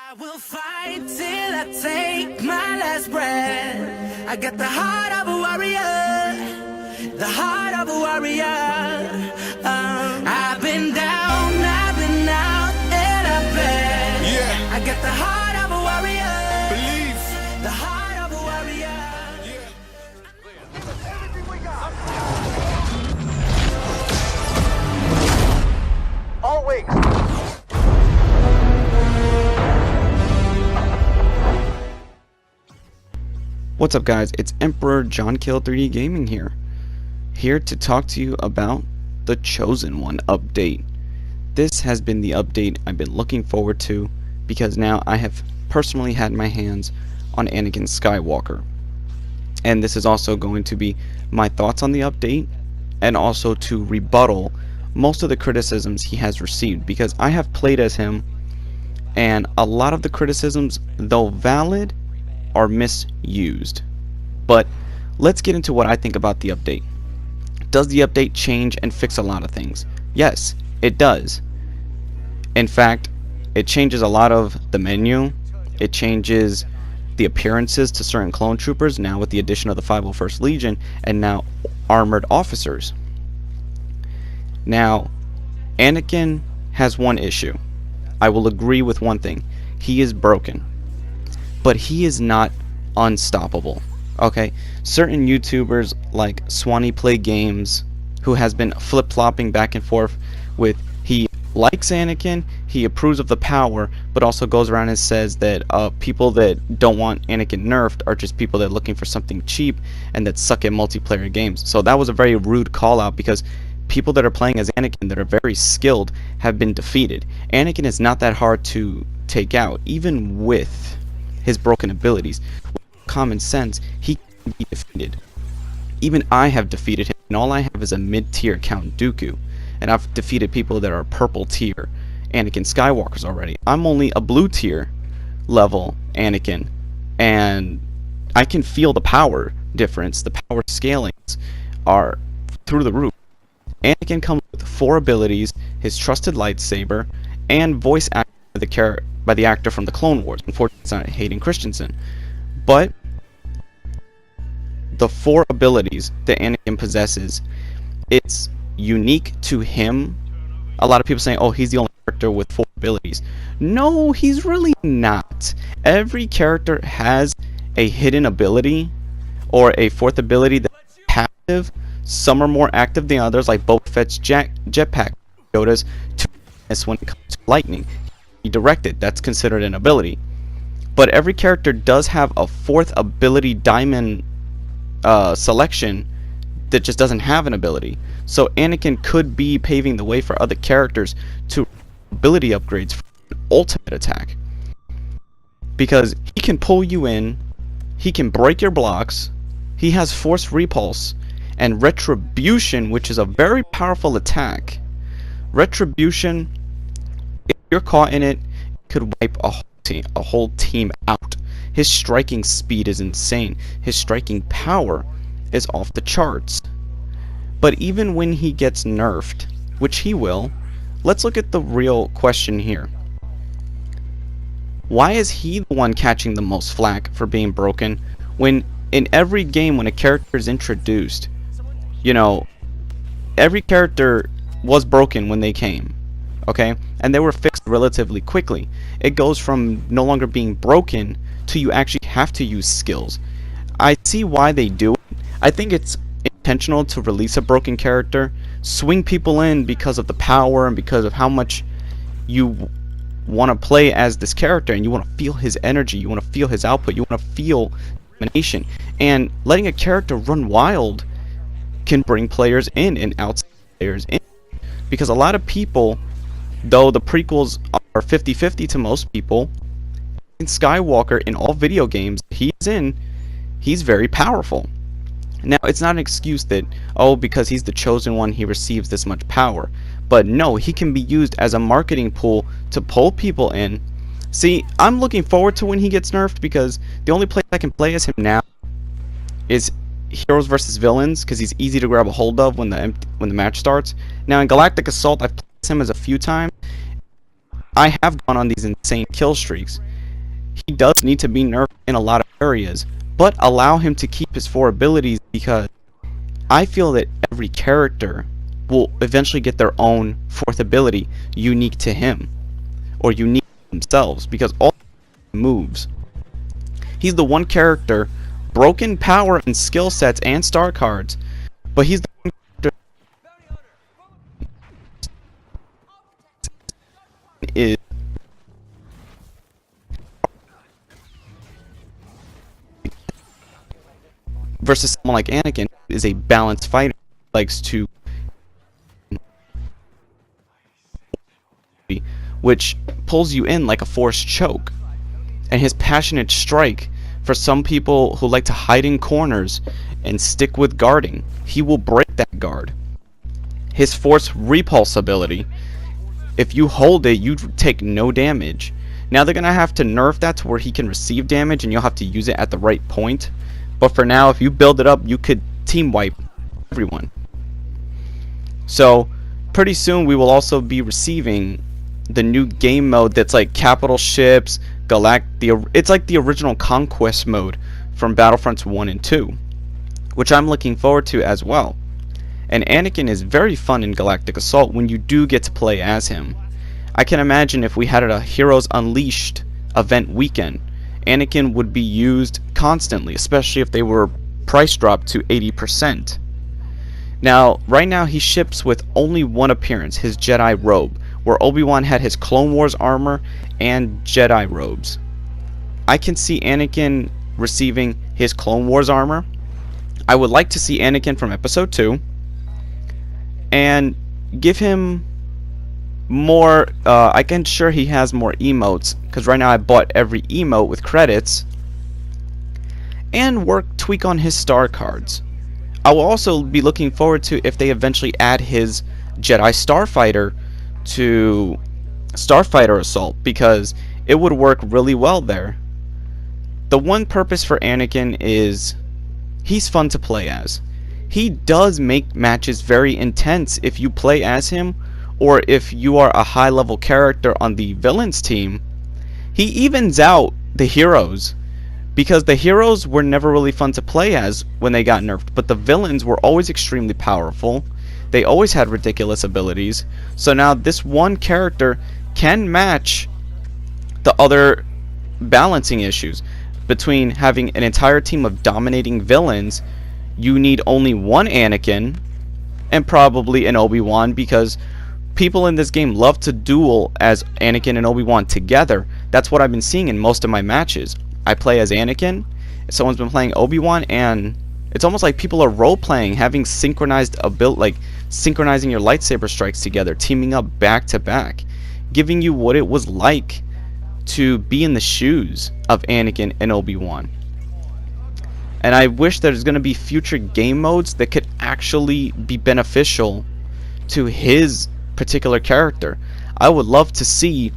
I will fight till I take my last breath. I got the heart of a warrior, the heart of a warrior. I've been down, I've been out, and I've been. Yeah. I got the heart of a warrior. Believe. The heart of a warrior. Yeah. Everything we got. Always. What's up guys, it's Emperor John Kill 3D Gaming here to talk to you about the Chosen One update. This has been the update I've been looking forward to because now I have personally had my hands on Anakin Skywalker. And this is also going to be my thoughts on the update and also to rebuttal most of the criticisms he has received, because I have played as him and a lot of the criticisms, though valid, are misused. But let's get into what I think about the update. Does the update change and fix a lot of things? Yes, it does. In fact, it changes a lot of the menu. It changes the appearances to certain clone troopers, now with the addition of the 501st Legion and now armored officers. Now, Anakin has one issue. I will agree with one thing. He is broken. But he is not unstoppable. Okay, certain YouTubers like Swanee Play Games, who has been flip-flopping back and forth with he likes Anakin, he approves of the power, but also goes around and says that people that don't want Anakin nerfed are just people that are looking for something cheap and that suck at multiplayer games. So that was a very rude call out, because people that are playing as Anakin that are very skilled have been defeated. Anakin is not that hard to take out, even with his broken abilities. With common sense, he can be defeated. Even I have defeated him, and all I have is a mid-tier Count Dooku, and I've defeated people that are purple tier Anakin Skywalkers already. I'm only a blue tier level Anakin, and I can feel the power difference. The power scalings are through the roof. Anakin comes with 4 abilities, his trusted lightsaber, and voice acting by the actor from the Clone Wars. Unfortunately, it's not Hayden Christensen. But the 4 abilities that Anakin possesses, it's unique to him. A lot of people saying, oh, he's the only character with 4 abilities. No, he's really not. Every character has a hidden ability or a 4th ability that's passive. Some are more active than others, like Boba Fett's jetpack. Yoda's when it comes to lightning. Directed, that's considered an ability. But every character does have a 4th ability diamond selection that just doesn't have an ability. So Anakin could be paving the way for other characters to ability upgrades for an ultimate attack, because he can pull you in, he can break your blocks, he has force repulse and retribution, which is a very powerful attack. Retribution, if you're caught in it, could wipe a whole team out. His striking speed is insane. His striking power is off the charts. But even when he gets nerfed, which he will, let's look at the real question here. Why is he the one catching the most flack for being broken, when in every game when a character is introduced, you know, every character was broken when they came? Okay, and they were fixed relatively quickly. It goes from no longer being broken to you actually have to use skills. I see why they do it. I think it's intentional to release a broken character, swing people in because of the power and because of how much you want to play as this character, and you want to feel his energy, you want to feel his output, you want to feel domination. And letting a character run wild can bring players in and outside players in, because a lot of people, though the prequels are 50-50 to most people, in Skywalker in all video games he's in, he's very powerful. Now, it's not an excuse that, oh, because he's the chosen one, he receives this much power. But no, he can be used as a marketing pool to pull people in. See, I'm looking forward to when he gets nerfed, because the only place I can play as him now is heroes versus villains, because he's easy to grab a hold of when the match starts. Now, in Galactic Assault, I've played him as a few times. I have gone on these insane kill streaks, he does need to be nerfed in a lot of areas, but allow him to keep his 4 abilities, because I feel that every character will eventually get their own 4th ability unique to him, or unique to themselves, because all moves. He's the one character, broken power and skill sets and star cards, but he's the one character is versus someone like Anakin, who is a balanced fighter, who likes to, which pulls you in like a forced choke. And his passionate strike, for some people who like to hide in corners and stick with guarding, he will break that guard. His force repulse ability, if you hold it, you take no damage. Now they're gonna have to nerf that to where he can receive damage and you'll have to use it at the right point. But for now, if you build it up, you could team wipe everyone. So pretty soon we will also be receiving the new game mode that's like capital ships, it's like the original conquest mode from Battlefronts 1 and 2, which I'm looking forward to as well. And Anakin is very fun in Galactic Assault when you do get to play as him. I can imagine if we had a Heroes Unleashed event weekend, Anakin would be used constantly, especially if they were price dropped to 80%. Now, right now he ships with only one appearance, his Jedi robe, where Obi-Wan had his Clone Wars armor and Jedi robes. I can see Anakin receiving his Clone Wars armor. I would like to see Anakin from Episode 2 and give him more, I can sure he has more emotes, because right now I bought every emote with credits, and tweak on his star cards. I will also be looking forward to if they eventually add his Jedi Starfighter to Starfighter Assault, because it would work really well there. The one purpose for Anakin is he's fun to play as. He does make matches very intense if you play as him, or if you are a high level character on the villains team. He evens out the heroes, because the heroes were never really fun to play as when they got nerfed, but the villains were always extremely powerful. They always had ridiculous abilities. So now this one character can match the other balancing issues. Between having an entire team of dominating villains, you need only one Anakin and probably an Obi-Wan, because people in this game love to duel as Anakin and Obi-Wan together. That's what I've been seeing in most of my matches. I play as Anakin, someone's been playing Obi-Wan, and it's almost like people are role-playing, having synchronized like synchronizing your lightsaber strikes together, teaming up back to back, giving you what it was like to be in the shoes of Anakin and Obi-Wan. And I wish there's going to be future game modes that could actually be beneficial to his particular character. I would love to see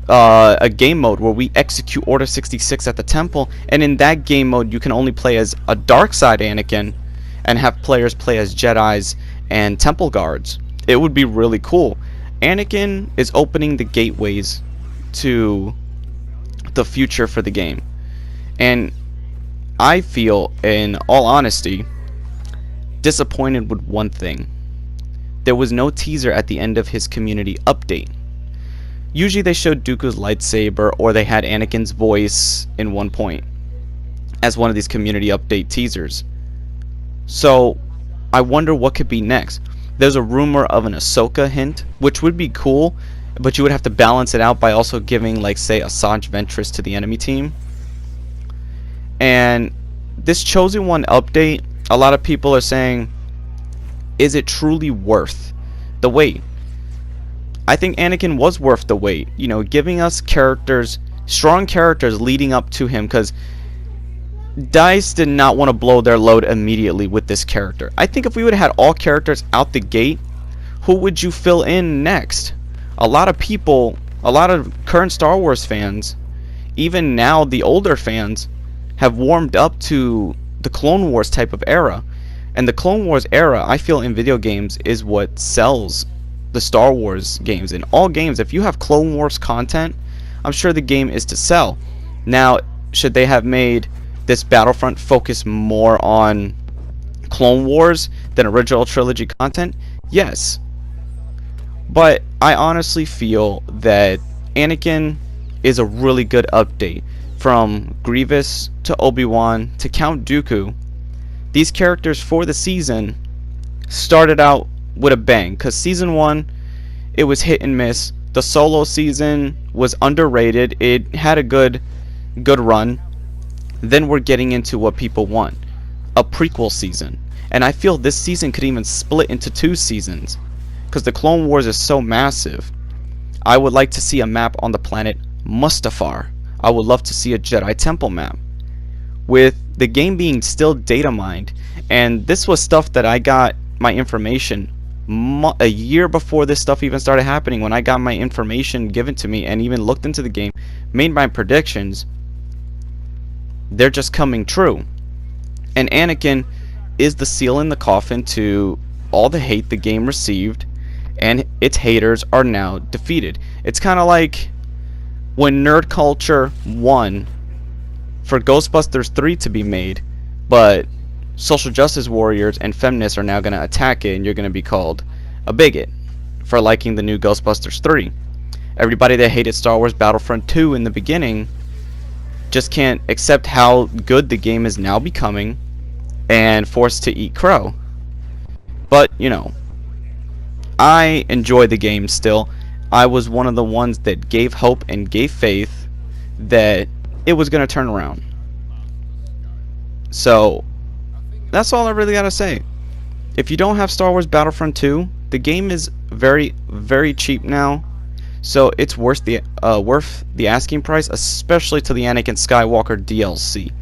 a game mode where we execute Order 66 at the temple, and in that game mode you can only play as a dark side Anakin and have players play as Jedis and temple guards. It would be really cool. Anakin is opening the gateways to the future for the game, and I feel, in all honesty, disappointed with one thing. There was no teaser at the end of his community update. Usually they showed Dooku's lightsaber, or they had Anakin's voice in one point as one of these community update teasers. So I wonder what could be next. There's a rumor of an Ahsoka hint, which would be cool, but you would have to balance it out by also giving, like, say, Asajj Ventress to the enemy team. And this Chosen One update, a lot of people are saying, is it truly worth the wait? I think Anakin was worth the wait, you know, giving us characters, strong characters leading up to him, because DICE did not want to blow their load immediately with this character. I think if we would have had all characters out the gate, who would you fill in next? A lot of people, a lot of current Star Wars fans, even now the older fans, have warmed up to the Clone Wars type of era. And the Clone Wars era, I feel, in video games is what sells the Star Wars games. In all games, if you have Clone Wars content, I'm sure the game is to sell. Now, should they have made this Battlefront focus more on Clone Wars than original trilogy content? Yes. But I honestly feel that Anakin is a really good update. From Grievous to Obi-Wan to Count Dooku, these characters for the season started out with a bang, because season 1, it was hit and miss. The solo season was underrated. It had a good run. Then we're getting into what people want, a prequel season. And I feel this season could even split into 2 seasons, because the Clone Wars is so massive. I would like to see a map on the planet Mustafar. I would love to see a Jedi Temple map. With the game being still data mined, and this was stuff that I got my information a year before this stuff even started happening, when I got my information given to me and even looked into the game, made my predictions, they're just coming true. And Anakin is the seal in the coffin to all the hate the game received, and its haters are now defeated. It's kind of like when nerd culture won for Ghostbusters 3 to be made, but social justice warriors and feminists are now going to attack it, and you're going to be called a bigot for liking the new Ghostbusters 3. Everybody that hated Star Wars Battlefront 2 in the beginning just can't accept how good the game is now becoming and forced to eat crow. But, you know, I enjoy the game still. I was one of the ones that gave hope and gave faith that it was going to turn around. So, that's all I really got to say. If you don't have Star Wars Battlefront 2, the game is very, very cheap now. So, it's worth the asking price, especially to the Anakin Skywalker DLC.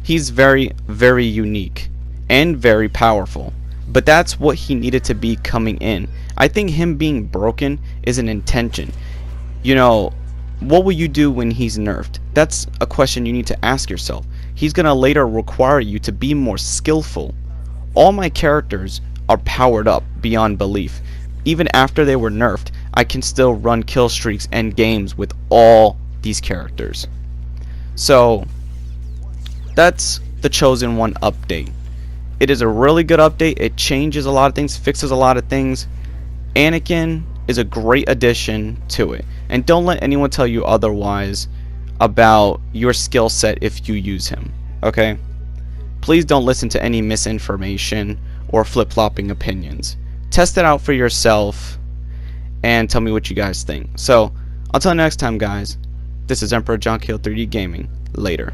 He's very, very unique and very powerful. But that's what he needed to be coming in. I think him being broken is an intention. You know, what will you do when he's nerfed? That's a question you need to ask yourself. He's going to later require you to be more skillful. All my characters are powered up beyond belief. Even after they were nerfed, I can still run kill streaks and games with all these characters. So, that's the Chosen One update. It is a really good update. It changes a lot of things, fixes a lot of things. Anakin is a great addition to it. And don't let anyone tell you otherwise about your skill set if you use him. Okay? Please don't listen to any misinformation or flip-flopping opinions. Test it out for yourself and tell me what you guys think. So, until next time, guys, this is Emperor John Kill 3D Gaming. Later.